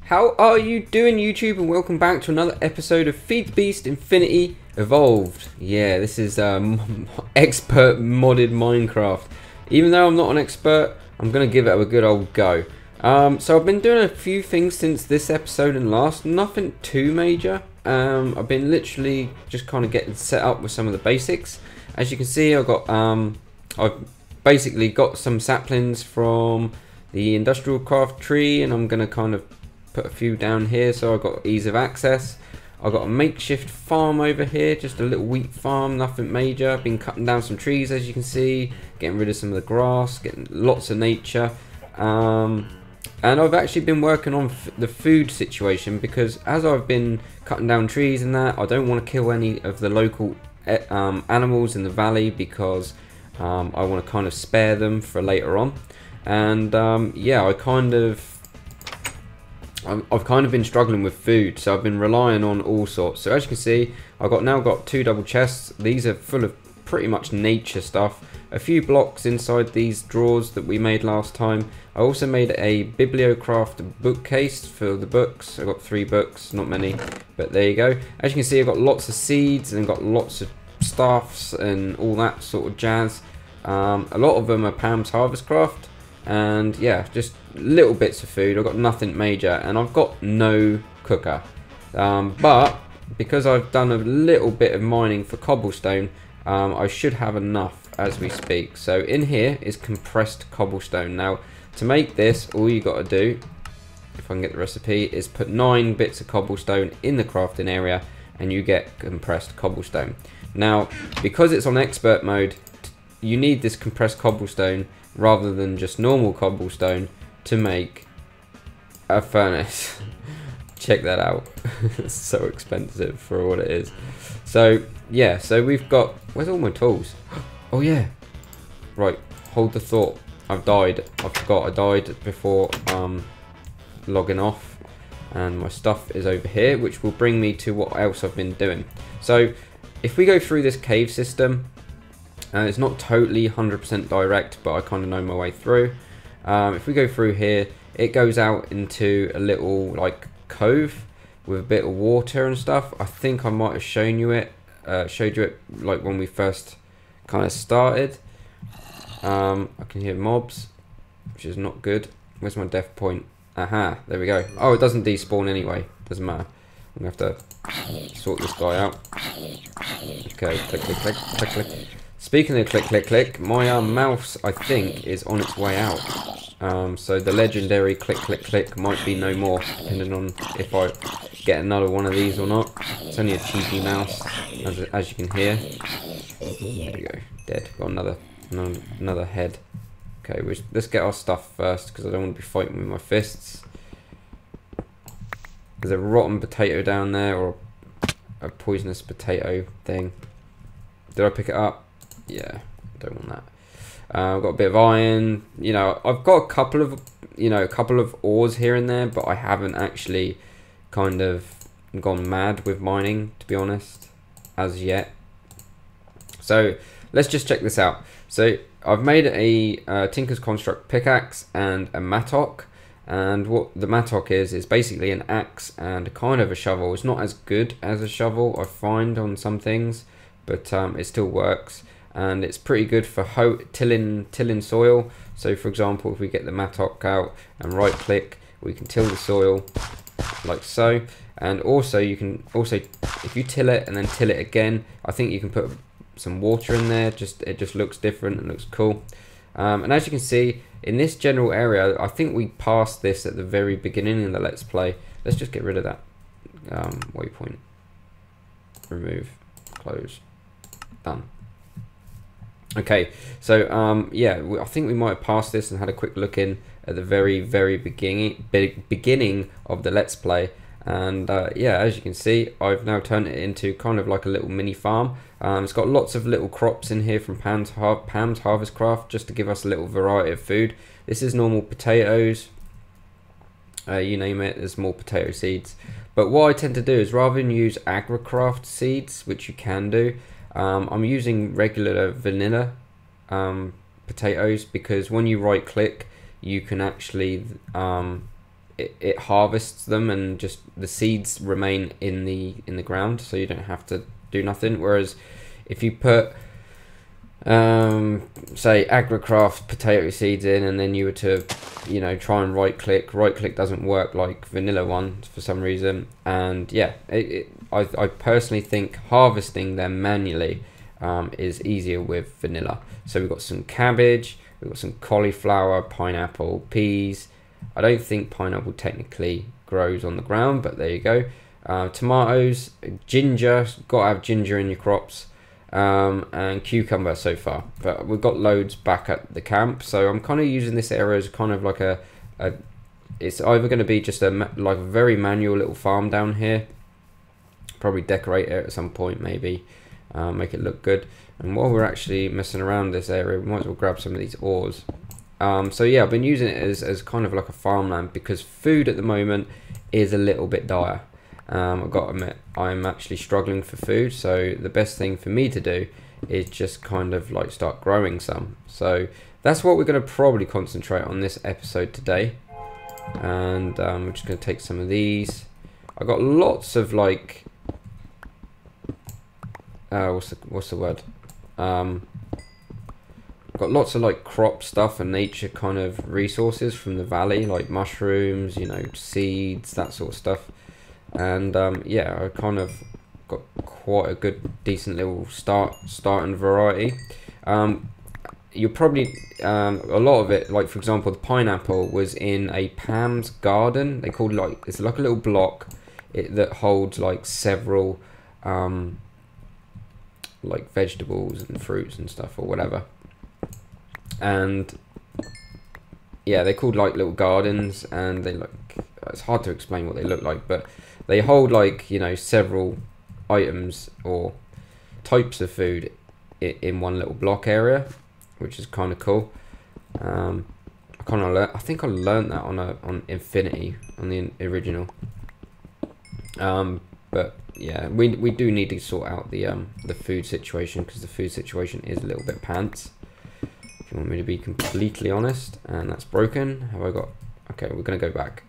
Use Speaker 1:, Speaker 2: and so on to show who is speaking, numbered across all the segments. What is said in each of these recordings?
Speaker 1: How are you doing, YouTube, and welcome back to another episode of Feed the Beast Infinity Evolved. Yeah, this is expert modded Minecraft. Even though I'm not an expert, I'm going to give it a good old go. So I've been doing a few things since this episode and last, nothing too major. I've been literally just kind of getting set up with some of the basics. As you can see, I've basically got some saplings from the industrial craft tree, and I'm going to kind of put a few down here so I've got ease of access. I've got a makeshift farm over here, just a little wheat farm, nothing major. I've been cutting down some trees, as you can see, getting rid of some of the grass, getting lots of nature. And I've actually been working on the food situation, because as I've been cutting down trees and that, I don't want to kill any of the local animals in the valley, because I want to kind of spare them for later on. And yeah, I've kind of been struggling with food, so I've been relying on all sorts. So as you can see, I've now got 2 double chests. These are full of pretty much nature stuff. A few blocks inside these drawers that we made last time. I also made a BiblioCraft bookcase for the books. I've got 3 books, not many, but there you go. As you can see, I've got lots of seeds and got lots of staffs and all that sort of jazz. A lot of them are Pam's Harvest Craft. And yeah, just little bits of food. I've got nothing major, and I've got no cooker. But because I've done a little bit of mining for cobblestone, I should have enough as we speak. So in here is compressed cobblestone. Now to make this, all you got to do, if I can get the recipe, is put 9 bits of cobblestone in the crafting area, and you get compressed cobblestone. Now because it's on expert mode, you need this compressed cobblestone rather than just normal cobblestone to make a furnace. Check that out. It's so expensive for what it is. So yeah, so we've got, where's all my tools? Oh yeah, right, hold the thought. I've died. I forgot I died before logging off, and my stuff is over here, which will bring me to what else I've been doing. So if we go through this cave system, it's not totally 100% direct, but I kind of know my way through. If we go through here, it goes out into a little like cove with a bit of water and stuff. I think I might have showed you it like when we first kind of started. I can hear mobs, which is not good. Where's my death point? Aha, there we go. Oh, it doesn't despawn anyway, doesn't matter. I'm gonna have to sort this guy out. Okay, click, click, click, click, click. Speaking of click, click, click, my mouse, I think, is on its way out. So the legendary click, click, click might be no more, depending on if I get another one of these or not. It's only a cheapy mouse, as you can hear. There we go, dead. Got another head. Okay, let's get our stuff first, because I don't want to be fighting with my fists. There's a rotten potato down there, or a poisonous potato thing. Did I pick it up? Yeah, don't want that. I've got a bit of iron. You know, I've got a couple of ores here and there, but I haven't actually kind of gone mad with mining, to be honest, as yet. So let's just check this out. So I've made a Tinker's Construct pickaxe and a mattock. And what the mattock is basically an axe and kind of a shovel. It's not as good as a shovel, I find, on some things, but it still works. And it's pretty good for tilling soil. So for example, if we get the mattock out and right click, we can till the soil like so. And also you can if you till it and then till it again, I think you can put some water in there. It just looks different and looks cool. And as you can see in this general area, I think we passed this at the very beginning in the Let's Play. Let's just get rid of that waypoint. Remove, close, done. Okay, so yeah, I think we might have passed this and had a quick look in at the very beginning of the Let's Play. And yeah, as you can see, I've now turned it into kind of like a little mini farm. It's got lots of little crops in here from Pam's Harvest Craft, just to give us a little variety of food. This is normal potatoes, you name it, there's more potato seeds. But what I tend to do is, rather than use AgriCraft seeds, which you can do, I'm using regular vanilla potatoes, because when you right click, you can actually it harvests them, and just the seeds remain in the ground, so you don't have to do nothing. Whereas if you put say AgroCraft potato seeds in, and then you were to, you know, try and right click doesn't work like vanilla ones for some reason. And yeah, I personally think harvesting them manually is easier with vanilla. So we've got some cabbage, we've got some cauliflower, pineapple, peas. I don't think pineapple technically grows on the ground, but there you go. Tomatoes, ginger, got to have ginger in your crops. And cucumber so far, but we've got loads back at the camp, so I'm kind of using this area as kind of like it's either going to be just like a very manual little farm down here, probably decorate it at some point, maybe make it look good. And while we're actually messing around this area, we might as well grab some of these ores. So yeah, I've been using it as kind of like a farmland, because food at the moment is a little bit dire. I've got to admit, I'm actually struggling for food, so the best thing for me to do is just kind of like start growing some. So that's what we're going to probably concentrate on this episode today. And we're just going to take some of these. I've got lots of like what's the word? I've got lots of like crop stuff and nature kind of resources from the valley, like mushrooms, you know, seeds, that sort of stuff. And yeah, I kind of got quite a good decent little starting variety. You'll probably a lot of it, like for example the pineapple was in a Pam's garden. They called like, it's like a little block that holds like several like vegetables and fruits and stuff or whatever. And yeah, they're called like little gardens, and they look, it's hard to explain what they look like, but they hold like, you know, several items or types of food in one little block area, which is kind of cool. I think I learned that on Infinity, on the original. But yeah, we do need to sort out the food situation, because the food situation is a little bit pants, if you want me to be completely honest. And that's broken. Have I got? Okay, we're gonna go back.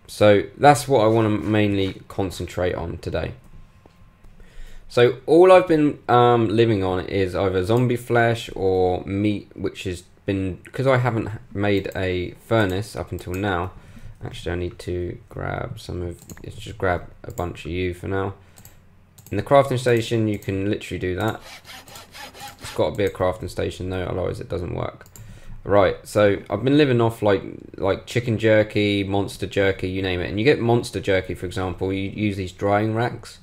Speaker 1: So that's what I want to mainly concentrate on today. So all I've been living on is either zombie flesh or meat, which has been, because I haven't made a furnace up until now. Actually, I need to grab some of, let's just grab a bunch of you for now. In the crafting station, you can literally do that. It's got to be a crafting station though, otherwise it doesn't work. Right, so I've been living off like chicken jerky, monster jerky, you name it. And you get monster jerky, for example, you use these drying racks.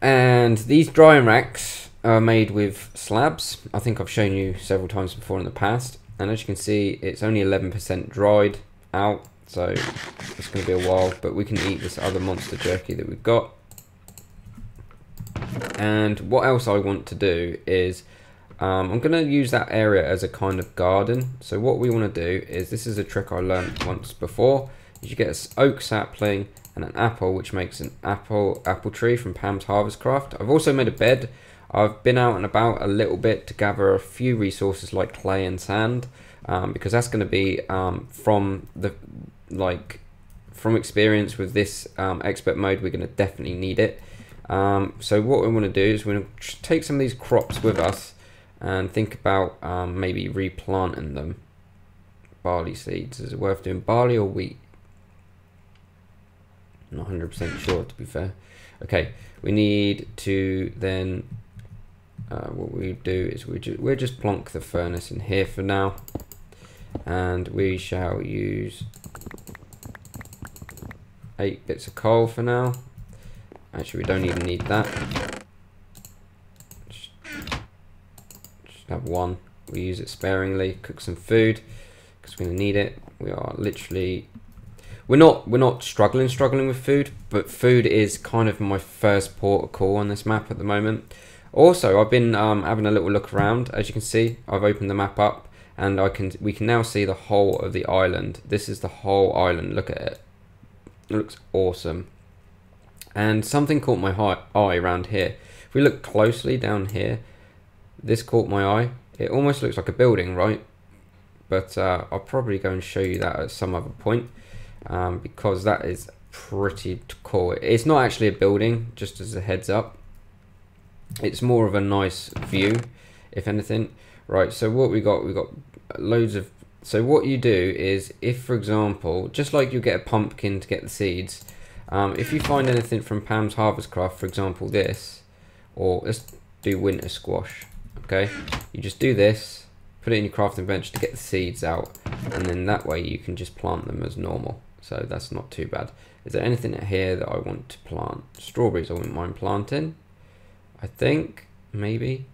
Speaker 1: And these drying racks are made with slabs. I think I've shown you several times before in the past. And as you can see, it's only 11% dried out, so it's going to be a while. But we can eat this other monster jerky that we've got. And what else I want to do is, I'm going to use that area as a kind of garden. So what we want to do is, this is a trick I learned once before, is you get an oak sapling and an apple, which makes an apple tree from Pam's Harvest Craft. I've also made a bed. I've been out and about a little bit to gather a few resources like clay and sand, because that's going to be from experience with this expert mode, we're going to definitely need it. So what we want to do is we're going to take some of these crops with us and think about maybe replanting them. Barley seeds, is it worth doing barley or wheat? Not 100% sure, to be fair. Okay, we need to then, what we do is we'll just plonk the furnace in here for now, and we shall use 8 bits of coal for now. Actually, we don't even need that. Just have one. We use it sparingly. Cook some food because we're gonna need it. We are literally, we're not struggling with food, but food is kind of my first port of call on this map at the moment. Also, I've been having a little look around. As you can see, I've opened the map up, and we can now see the whole of the island. This is the whole island. Look at it. It looks awesome. And something caught my eye around here. If we look closely down here, this caught my eye. It almost looks like a building, right? but I'll probably go and show you that at some other point, because that is pretty cool. It's not actually a building, just as a heads up. It's more of a nice view, if anything. Right, so what we got loads of, so what you do is, if for example, just like you get a pumpkin to get the seeds, if you find anything from Pam's Harvest Craft, for example this, or let's do winter squash, okay, you just do this, put it in your crafting bench to get the seeds out, and then that way you can just plant them as normal, so that's not too bad. Is there anything here that I want to plant? Strawberries I wouldn't mind planting, I think, maybe,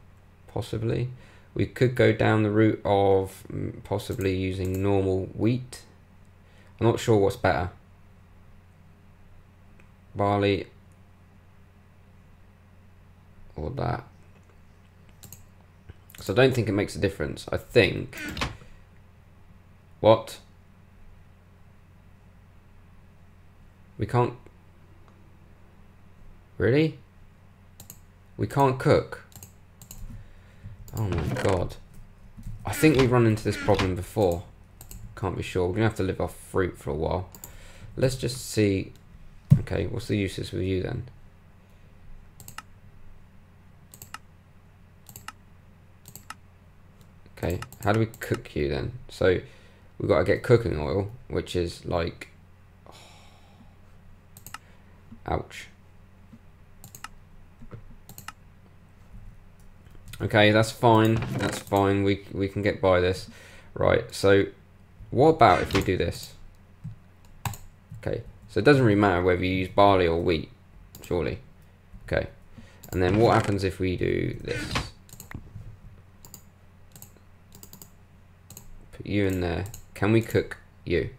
Speaker 1: possibly. We could go down the route of possibly using normal wheat. I'm not sure what's better. Barley or that. So I don't think it makes a difference. I think... What? We can't... Really? We can't cook? Oh my god. I think we've run into this problem before. Can't be sure. We're going to have to live off fruit for a while. Let's just see... Okay, what's the uses with you then? Okay, how do we cook you then? So, we've got to get cooking oil, which is like... Oh, ouch. Okay, that's fine. That's fine. We can get by this. Right, so what about if we do this? Okay, so it doesn't really matter whether you use barley or wheat, surely. Okay, and then what happens if we do this? Put you in there. Can we cook you?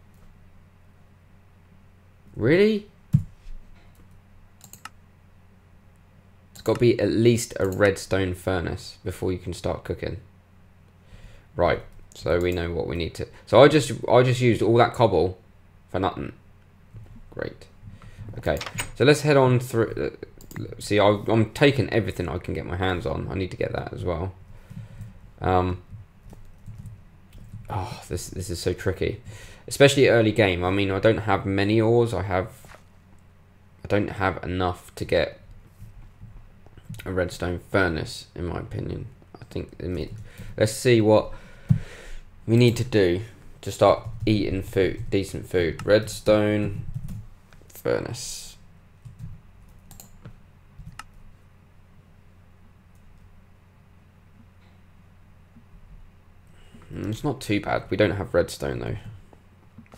Speaker 1: Really? Got to be at least a redstone furnace before you can start cooking. Right, so we know what we need to. So I just used all that cobble for nothing. Great. Okay, so let's head on through. See, I'm taking everything I can get my hands on. I need to get that as well. Oh, this is so tricky, especially early game. I mean, I don't have many ores. I don't have enough to get a redstone furnace, in my opinion. Let's see what we need to do to start eating food, decent food. Redstone furnace. It's not too bad. We don't have redstone though,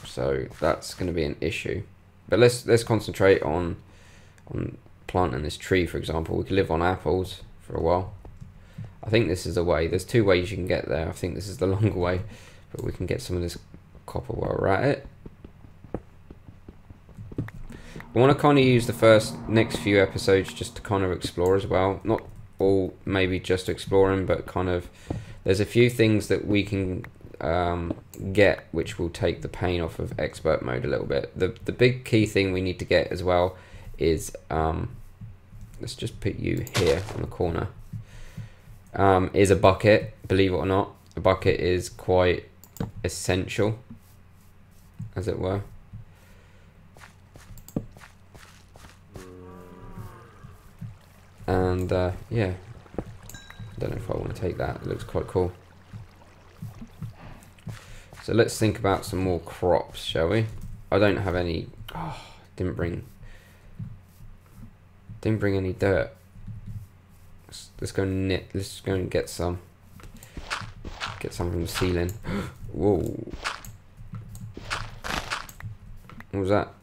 Speaker 1: so that's going to be an issue. But let's concentrate on planting this tree, for example. We could live on apples for a while. I think this is the way. There's two ways you can get there. I think this is the longer way, but we can get some of this copper while we're at it. I want to kind of use the next few episodes just to kind of explore as well. Not all maybe just exploring, but kind of there's a few things that we can get which will take the pain off of expert mode a little bit. The big key thing we need to get as well is let's just put you here on the corner, is a bucket. Believe it or not, a bucket is quite essential, as it were. And yeah, I don't know if I want to take that. It looks quite cool. So let's think about some more crops, shall we? I don't have any. Oh, didn't bring any dirt. Let's go knit. Let's go and get some. Get some from the ceiling. Whoa! What was that?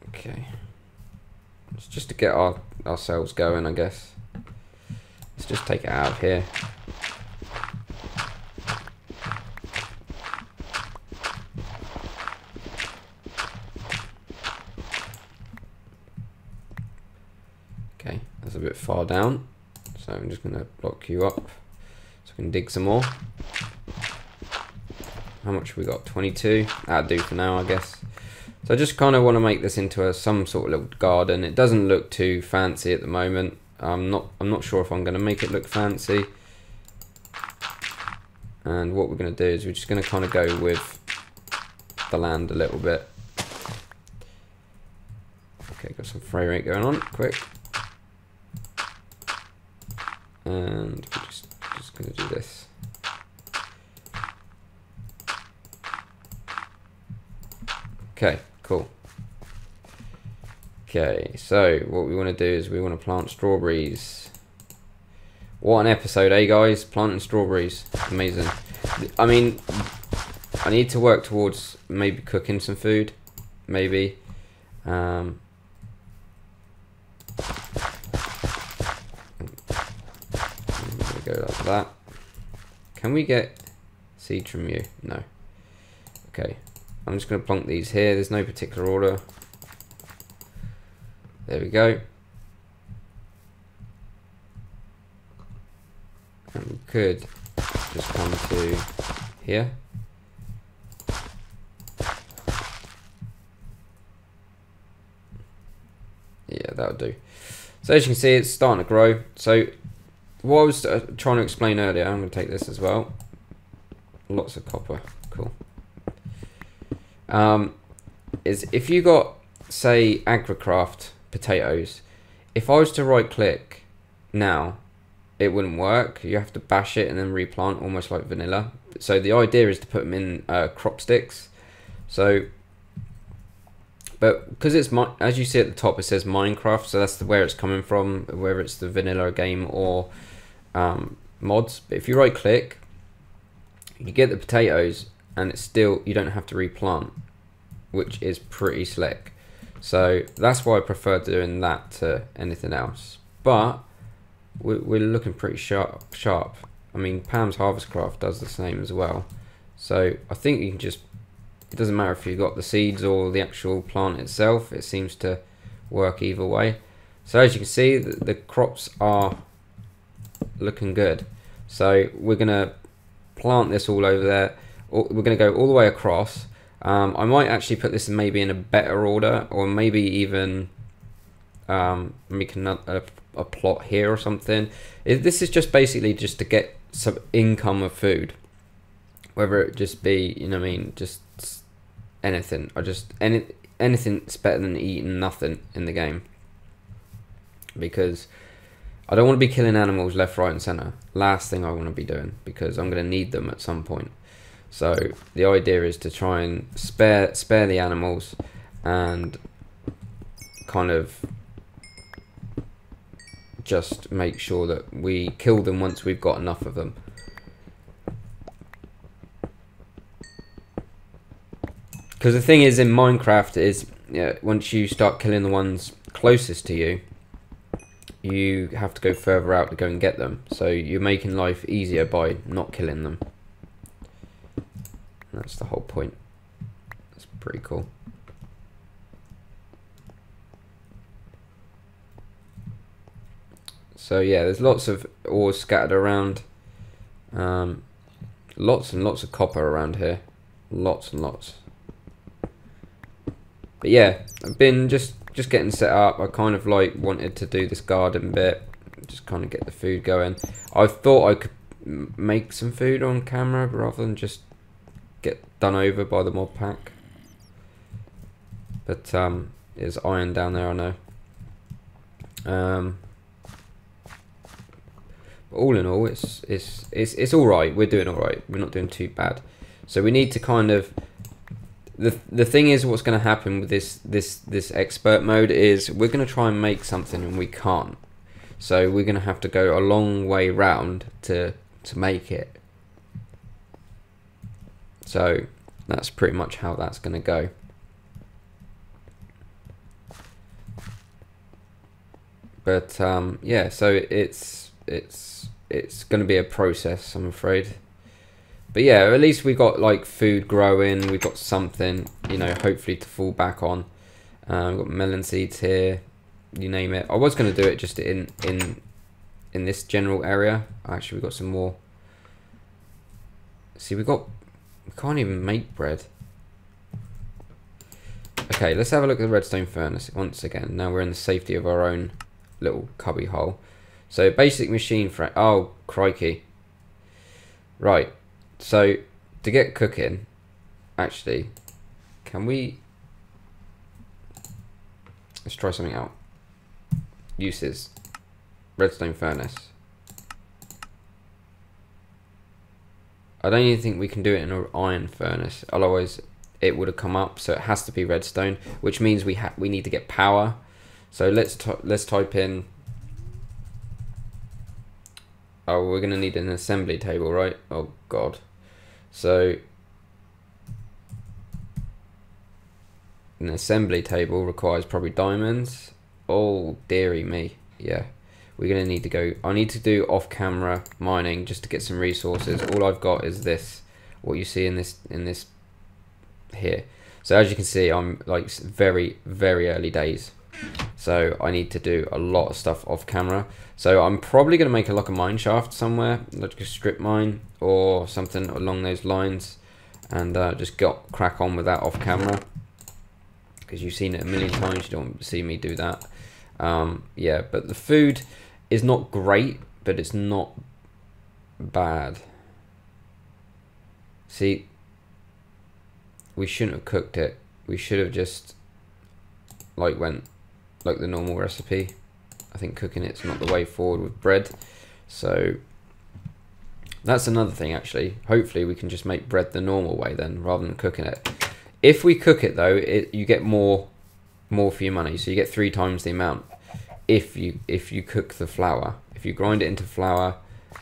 Speaker 1: Okay. It's just to get ourselves going, I guess. Let's just take it out of here. Okay, that's a bit far down, so I'm just going to block you up so I can dig some more. How much have we got? 22. That'll do for now, I guess. So I just kind of want to make this into some sort of little garden. It doesn't look too fancy at the moment. I'm not sure if I'm going to make it look fancy. And what we're going to do is we're just going to kind of go with the land a little bit. Okay, got some frame rate going on, quick. And we're just going to do this. Okay, cool. Okay, so what we want to do is we want to plant strawberries. What an episode, eh guys? Planting strawberries. Amazing. I mean, I need to work towards maybe cooking some food. Maybe. I'm gonna go like that. Can we get seed from you? No. Okay. I'm just going to plonk these here. There's no particular order. There we go. And we could just come to here. Yeah, that'll do. So as you can see, it's starting to grow. So what I was trying to explain earlier, I'm going to take this as well. Lots of copper. Cool. Is if you got, say, AgroCraft potatoes, if I was to right click now, it wouldn't work. You have to bash it and then replant, almost like vanilla. So the idea is to put them in crop sticks. So, but because it's, as you see at the top, it says Minecraft, so that's where it's coming from, whether it's the vanilla game or mods. But if you right click, you get the potatoes, and it's still, you don't have to replant, which is pretty slick. So that's why I prefer doing that to anything else. But we're looking pretty sharp. I mean, Pam's Harvestcraft does the same as well. So I think you can just, it doesn't matter if you got the seeds or the actual plant itself, it seems to work either way. So as you can see, the crops are looking good. So we're gonna plant this all over there. We're going to go all the way across. I might actually put this maybe in a better order, or maybe even make a plot here or something. This is just basically just to get some income of food, whether it just be, you know what I mean, just anything. Anything's better than eating nothing in the game, because I don't want to be killing animals left, right and center. Last thing I want to be doing, because I'm going to need them at some point. So the idea is to try and spare the animals and kind of just make sure that we kill them once we've got enough of them. Because the thing is in Minecraft is, yeah, once you start killing the ones closest to you, you have to go further out to go and get them. So you're making life easier by not killing them. That's the whole point. That's pretty cool. So yeah, there's lots of ores scattered around. Lots and lots of copper around here. Lots and lots. But yeah, I've been just getting set up. I kind of like wanted to do this garden bit, just kind of get the food going. I thought I could make some food on camera rather than just get done over by the mod pack. But there's iron down there, I know. But all in all, it's all right. We're doing all right. We're not doing too bad. So we need to kind of, the thing is, what's going to happen with this expert mode is we're going to try and make something and we can't. So we're going to have to go a long way round to make it. So that's pretty much how that's going to go. But yeah, so it's going to be a process, I'm afraid. But yeah, at least we got like food growing. We got something, you know, hopefully to fall back on. We've got melon seeds here, you name it. I was going to do it just in this general area. Actually, we got some more. See, we can't even make bread. Okay, let's have a look at the redstone furnace once again. Now we're in the safety of our own little cubby hole. So basic machine frame. Oh, crikey. Right. So to get cooking, actually, can we... Let's try something out. Uses. Redstone furnace. I don't even think we can do it in an iron furnace. Otherwise, it would have come up. So it has to be redstone, which means we need to get power. So let's type in... Oh, we're going to need an assembly table, right? Oh, God. So... An assembly table requires probably diamonds. Oh, dearie me. Yeah. We're going to need to go... I need to do off-camera mining just to get some resources. All I've got is this. What you see in this here. So as you can see, I'm like very, very early days. So I need to do a lot of stuff off-camera. So I'm probably going to make like a mine shaft somewhere. Like a strip mine or something along those lines. And just crack on with that off-camera. Because you've seen it a million times. You don't want to see me do that. Yeah, but the food is not great, but it's not bad. See, we shouldn't have cooked it. We should have just went like the normal recipe. I think cooking it's not the way forward with bread. So that's another thing actually. Hopefully we can just make bread the normal way then, rather than cooking it. If we cook it though, you get more for your money. So you get 3 times the amount. If you cook the flour, if you grind it into flour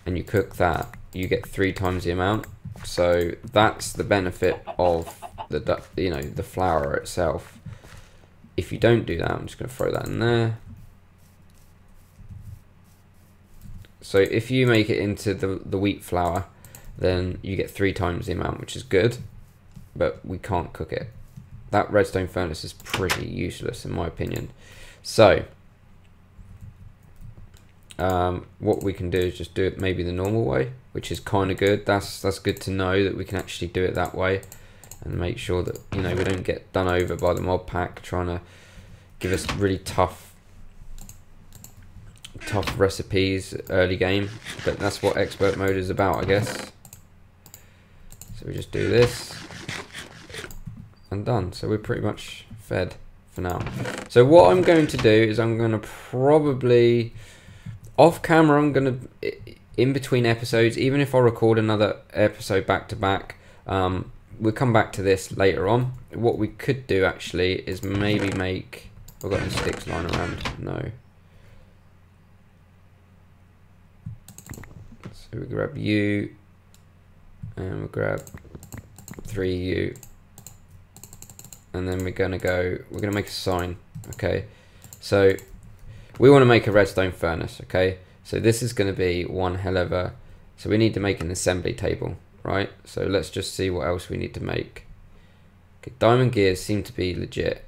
Speaker 1: and you cook that, you get 3 times the amount. So that's the benefit of the flour itself. If you don't do that, I'm just going to throw that in there. So if you make it into the wheat flour, then you get 3 times the amount, which is good, but we can't cook it. That redstone furnace is pretty useless in my opinion. So what we can do is just do it maybe the normal way, which is kind of good. That's good to know that we can actually do it that way, and make sure that we don't get done over by the mod pack trying to give us really tough recipes early game. But that's what expert mode is about, I guess. So we just do this and done. So we're pretty much fed for now. So what I'm going to do is I'm going to probably off camera, I'm going to in between episodes, even if I record another episode back to back, we'll come back to this later on. What we could do actually is maybe make... I've got any sticks lying around. No. So we grab U and we'll grab 3U, and then we're gonna make a sign. Okay, so we want to make a redstone furnace. Okay, so this is going to be one hell of a... So we need to make an assembly table, right? So let's just see what else we need to make. Okay, diamond gears seem to be legit.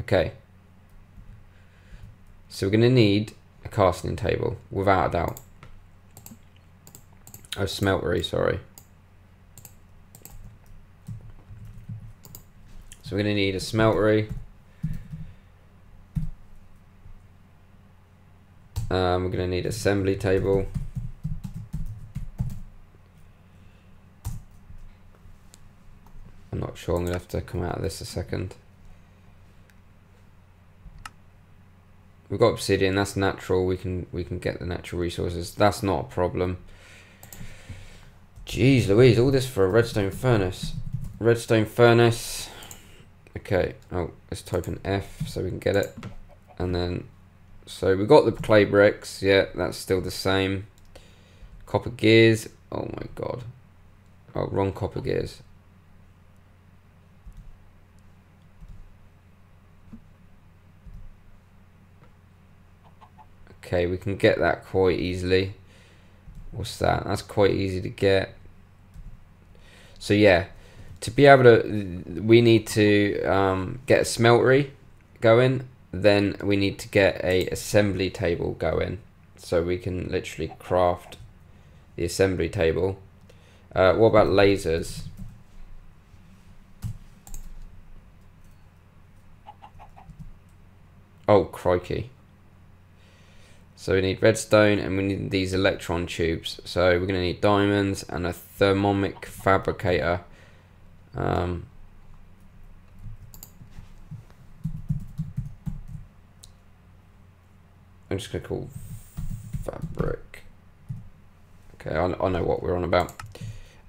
Speaker 1: Okay, so we're going to need a casting table, without a doubt. Oh, smeltery, sorry. So we're going to need a smeltery. We're going to need assembly table. I'm not sure, I'm going to have to come out of this a second. We've got obsidian, that's natural, we can get the natural resources, that's not a problem. Jeez Louise, all this for a redstone furnace. Redstone furnace. Okay, oh, let's type in F so we can get it. And then, so we've got the clay bricks, yeah, that's still the same. Copper gears, oh my god. Oh, wrong copper gears. Okay, we can get that quite easily. What's that? That's quite easy to get. So yeah, to be able to, we need to get a smeltery going. Then we need to get a assembly table going, so we can literally craft the assembly table. What about lasers? Oh, crikey. So we need redstone and we need these electron tubes. So we're going to need diamonds and a thermomic fabricator. I'm just going to call fabric. Okay, I know what we're on about.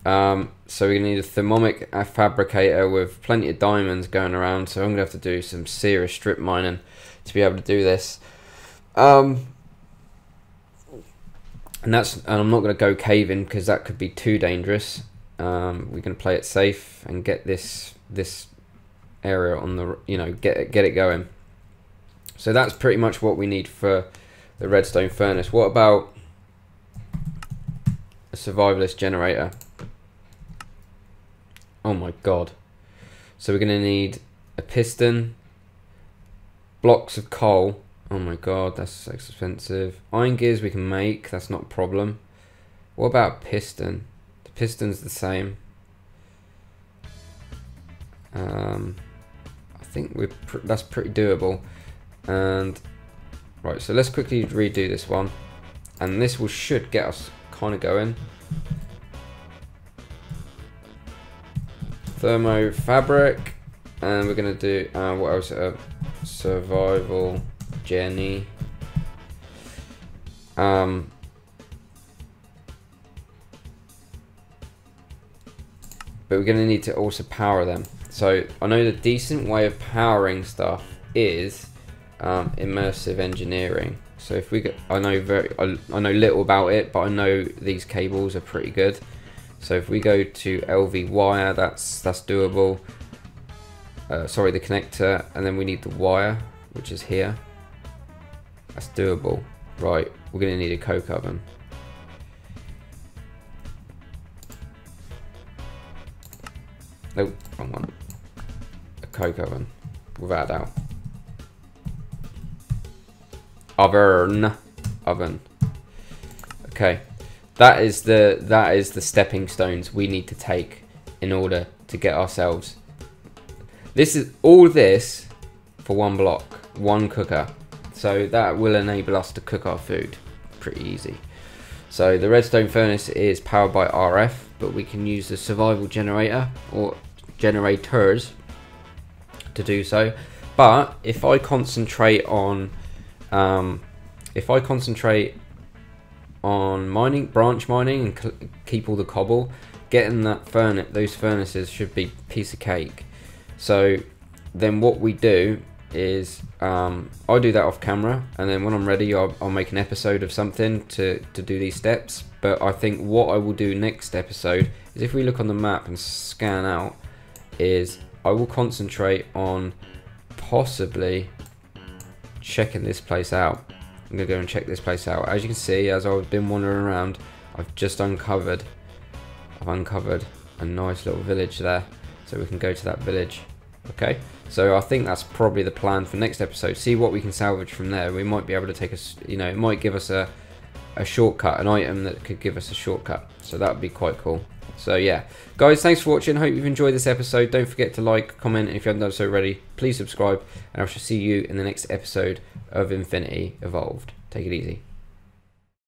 Speaker 1: So we're going to need a thermomic fabricator with plenty of diamonds going around. So I'm going to have to do some serious strip mining to be able to do this. And I'm not going to go caving because that could be too dangerous. We're going to play it safe and get this area on the, you know, get it going. So that's pretty much what we need for the redstone furnace. What about a survivalist generator? Oh my god. So we're going to need a piston, blocks of coal. Oh my god, that's expensive. Iron gears we can make, that's not a problem. What about piston? The piston's the same. I think that's pretty doable. And right, so let's quickly redo this one, and this should get us kind of going. Thermo fabric, and we're gonna do what else? Survival Jenny. But we're going to need to also power them. So I know the decent way of powering stuff is immersive engineering. So if we get, I know little about it, but I know these cables are pretty good. So if we go to LV wire, that's doable. Sorry, the connector, and then we need the wire, which is here. That's doable. Right, we're going to need a coke oven. Nope, wrong one. A coke oven, without a doubt. Oven. Okay, that is the stepping stones we need to take in order to get ourselves. This is all this for one block, one cooker. So that will enable us to cook our food pretty easy. So the redstone furnace is powered by RF, but we can use the survival generator or generators to do so. But if I concentrate on mining, branch mining, and keep all the cobble, getting those furnaces should be a piece of cake. So then what we do is I'll do that off camera, and then when I'm ready I'll make an episode of something to do these steps. But I think what I will do next episode is, if we look on the map and scan out, is I will concentrate on possibly checking this place out. I'm gonna go and check this place out. As you can see, as I've been wandering around, I've uncovered a nice little village there, so we can go to that village. Okay, so I think that's probably the plan for next episode. See what we can salvage from there. We might be able to take us, you know, it might give us a shortcut, an item that could give us a shortcut. So that would be quite cool. So yeah, guys, thanks for watching. Hope you've enjoyed this episode. Don't forget to like, comment, and if you haven't done so already, please subscribe. And I shall see you in the next episode of Infinity Evolved. Take it easy.